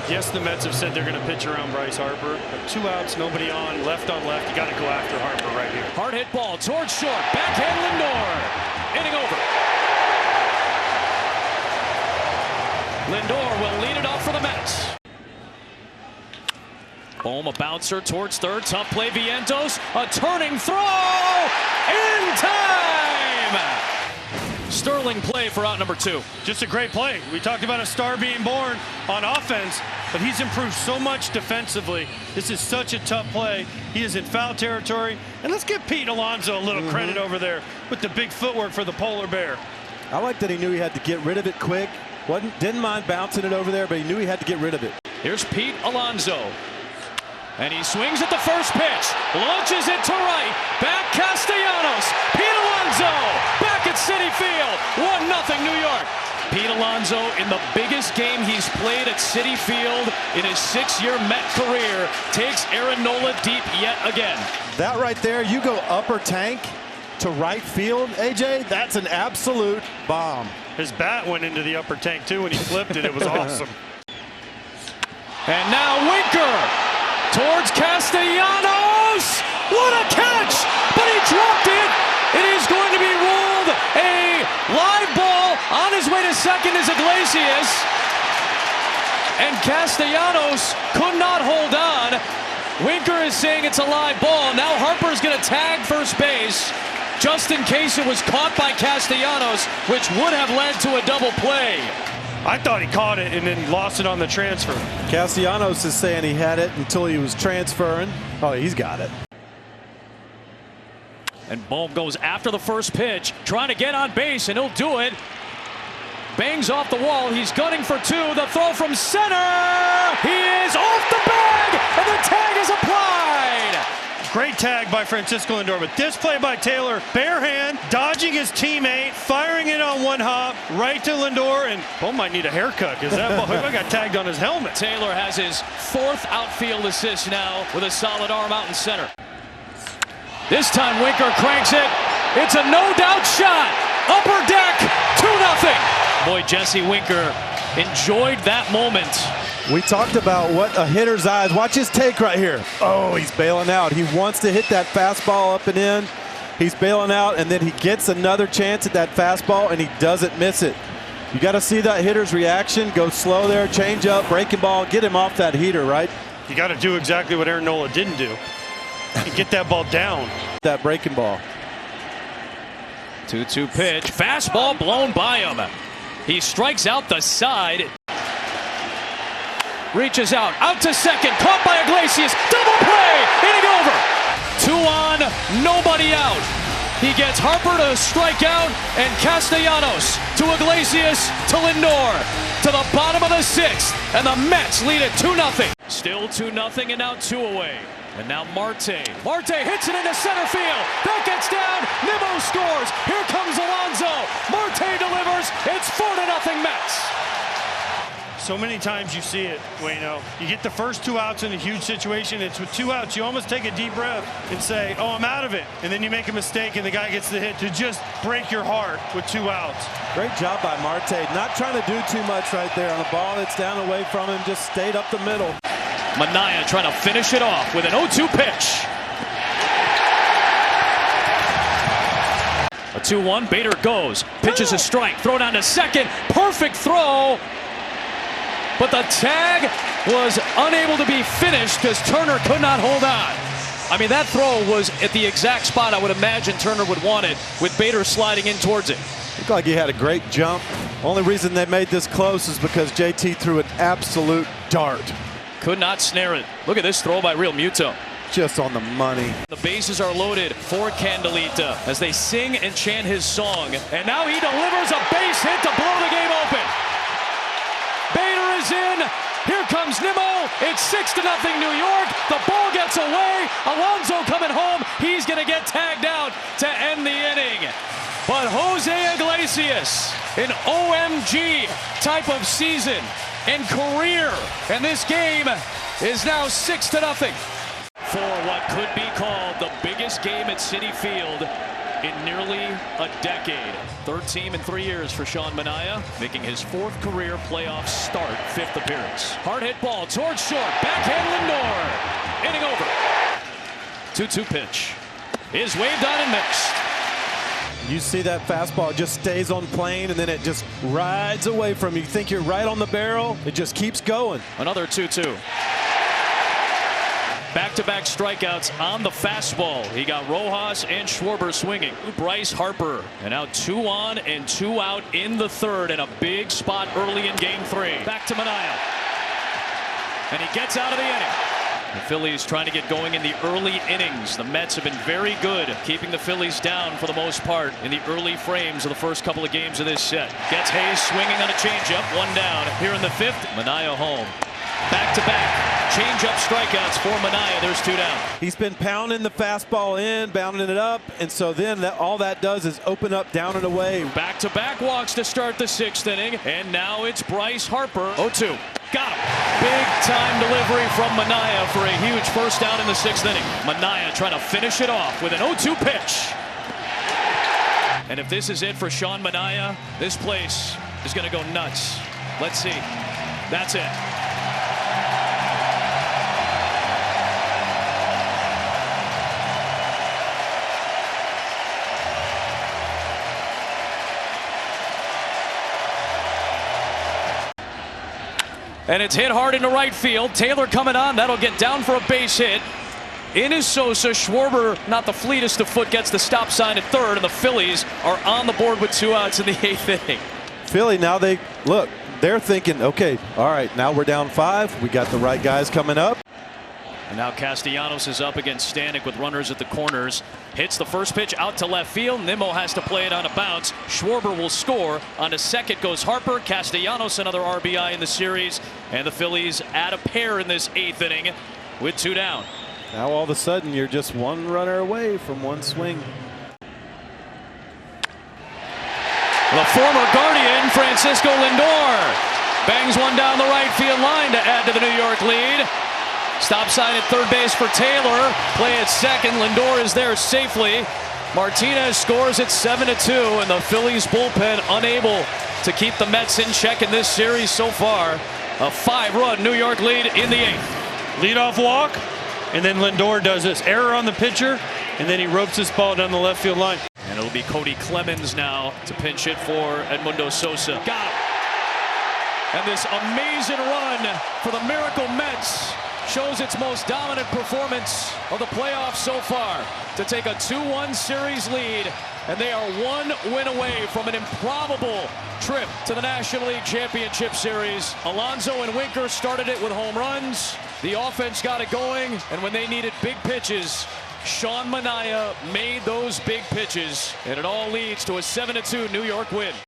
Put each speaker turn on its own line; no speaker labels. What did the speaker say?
Yes, the Mets have said they're going to pitch around Bryce Harper, but 2 outs, nobody on, left on left. You got to go after Harper right here.
Hard hit ball towards short. Backhand Lindor. Inning over. Lindor will lead it off for the Mets. Bohm, a bouncer towards third. Tough play, Vientos. A turning throw. In time. Sterling play for out number 2.
Just a great play. We talked about a star being born on offense, but he's improved so much defensively. This is such a tough play. He is in foul territory. And let's give Pete Alonso a little credit over there with the big footwork for the polar bear.
I like that he knew he had to get rid of it quick. Didn't mind bouncing it over there, but he knew he had to get rid of it.
Here's Pete Alonso. And he swings at the first pitch. Launches it to right. Back Castellanos. Pete Alonso back at Citi Field. 1-0 New York. Pete Alonso in the biggest game he's played at Citi Field in his 6-year Met career takes Aaron Nola deep yet again.
That right there, you go upper tank to right field, AJ, that's an absolute bomb.
His bat went into the upper tank too when he flipped it. It was awesome.
And now Winker towards Castellanos. What a catch! But he dropped it. It is going to be ruled a live ball. On his way to second is Iglesias. And Castellanos could not hold on. Winker is saying it's a live ball. Now Harper is going to tag first base just in case it was caught by Castellanos, which would have led to a double play.
I thought he caught it and then lost it on the transfer.
Castellanos is saying he had it until he was transferring. Oh, he's got it.
And Bohm goes after the first pitch, trying to get on base, and he'll do it. Bangs off the wall. He's gunning for 2. The throw from center. He is off the bag, and the tag is applied.
Great tag by Francisco Lindor, but this play by Taylor, bare hand, dodging his teammate, firing it on one hop, right to Lindor, and Bohm might need a haircut because that ball got tagged on his helmet.
Taylor has his 4th outfield assist now with a solid arm out in center. This time Winker cranks it. It's a no-doubt shot. Upper deck, 2-0. Boy, Jesse Winker enjoyed that moment.
We talked about what a hitter's eyes. Watch his take right here. Oh, he's bailing out. He wants to hit that fastball up and in. He's bailing out, and then he gets another chance at that fastball, and he doesn't miss it. You got to see that hitter's reaction. Go slow there, change up, breaking ball, get him off that heater, right?
You got to do exactly what Aaron Nola didn't do and get that ball down.
That breaking ball.
2-2 pitch. Fastball blown by him. He strikes out the side. Reaches out to second, caught by Iglesias, double play, inning over. 2 on, nobody out. He gets Harper to strike out, and Castellanos to Iglesias to Lindor to the bottom of the 6th, and the Mets lead it 2-0. Still 2-0, and now 2 away. And now Marte hits it into center field. That gets down. Nimmo scores. Here comes Alonso. Marte delivers. It's 4-0 Mets.
So many times you see it, Wayno. You get the first 2 outs in a huge situation. It's with 2 outs. You almost take a deep breath and say, oh, I'm out of it. And then you make a mistake and the guy gets the hit to just break your heart with 2 outs.
Great job by Marte. Not trying to do too much right there on a ball that's down away from him. Just stayed up the middle.
Manaea trying to finish it off with an 0-2 pitch. A 2-1. Bader goes. Pitches a strike. Throw down to second. Perfect throw. But the tag was unable to be finished because Turner could not hold on. I mean, that throw was at the exact spot I would imagine Turner would want it, with Bader sliding in towards it.
Looked like he had a great jump. Only reason they made this close is because JT threw an absolute dart.
Could not snare it. Look at this throw by Real Muto.
Just on the money.
The bases are loaded for Candelita as they sing and chant his song. And now he delivers a base hit to blow the game open. Bader is in. Here comes Nimmo. It's 6-0 New York. The ball gets away. Alonso coming home. He's going to get tagged out to end the inning. But Jose Iglesias, an OMG type of season and career. And this game is now 6-0. For what could be called the biggest game at Citi Field in nearly a decade. Third team in 3 years for Sean Manaea, making his 4th career playoff start, 5th appearance. Hard hit ball towards short, backhand Lindor, inning over. 2-2 pitch is waved on and mixed.
You see that fastball just stays on plane and then it just rides away from you. You think you're right on the barrel, it just keeps going.
Another 2-2. Back-to-back strikeouts on the fastball. He got Rojas and Schwarber swinging. Bryce Harper, and now 2 on and 2 out in the 3rd, and a big spot early in Game 3. Back to Manaea, and he gets out of the inning. The Phillies trying to get going in the early innings. The Mets have been very good keeping the Phillies down for the most part in the early frames of the first couple of games of this set. Gets Hayes swinging on a changeup, 1 down. Here in the 5th, Manaea home. Back-to-back change-up strikeouts for Manaea. There's 2 down.
He's been pounding the fastball in, bounding it up, and so then all that does is open up, down and away.
Back-to-back walks to start the 6th inning, and now it's Bryce Harper. 0-2. Got him. Big-time delivery from Manaea for a huge first down in the 6th inning. Manaea trying to finish it off with an 0-2 pitch. And if this is it for Sean Manaea, this place is going to go nuts. Let's see. That's it. And it's hit hard into right field. Taylor coming on. That'll get down for a base hit. In is Sosa. Schwarber, not the fleetest of foot, gets the stop sign at 3rd, and the Phillies are on the board with 2 outs in the 8th inning.
Philly, now they're thinking, okay, all right, now we're down 5. We got the right guys coming up.
And now Castellanos is up against Stanek with runners at the corners. Hits the first pitch out to left field. Nimmo has to play it on a bounce. Schwarber will score. On to second goes Harper. Castellanos another RBI in the series. And the Phillies add a pair in this 8th inning with 2 down.
Now all of a sudden you're just 1 runner away from 1 swing.
The former Guardian, Francisco Lindor, bangs one down the right field line to add to the New York lead. Stop sign at 3rd base for Taylor. Play at 2nd. Lindor is there safely. Martinez scores at 7-2, and the Phillies bullpen unable to keep the Mets in check in this series so far. A 5-run New York lead in the 8th.
Leadoff walk, and then Lindor does this error on the pitcher, and then he ropes this ball down the left field line.
And it'll be Cody Clemens now to pinch hit for Edmundo Sosa. Got him. And this amazing run for the Miracle Mets shows its most dominant performance of the playoffs so far to take a 2-1 series lead, and they are 1 win away from an improbable trip to the National League Championship Series. Alonso and Winker started it with home runs. The offense got it going, and when they needed big pitches, Sean Manaea made those big pitches, and it all leads to a 7-2 New York win.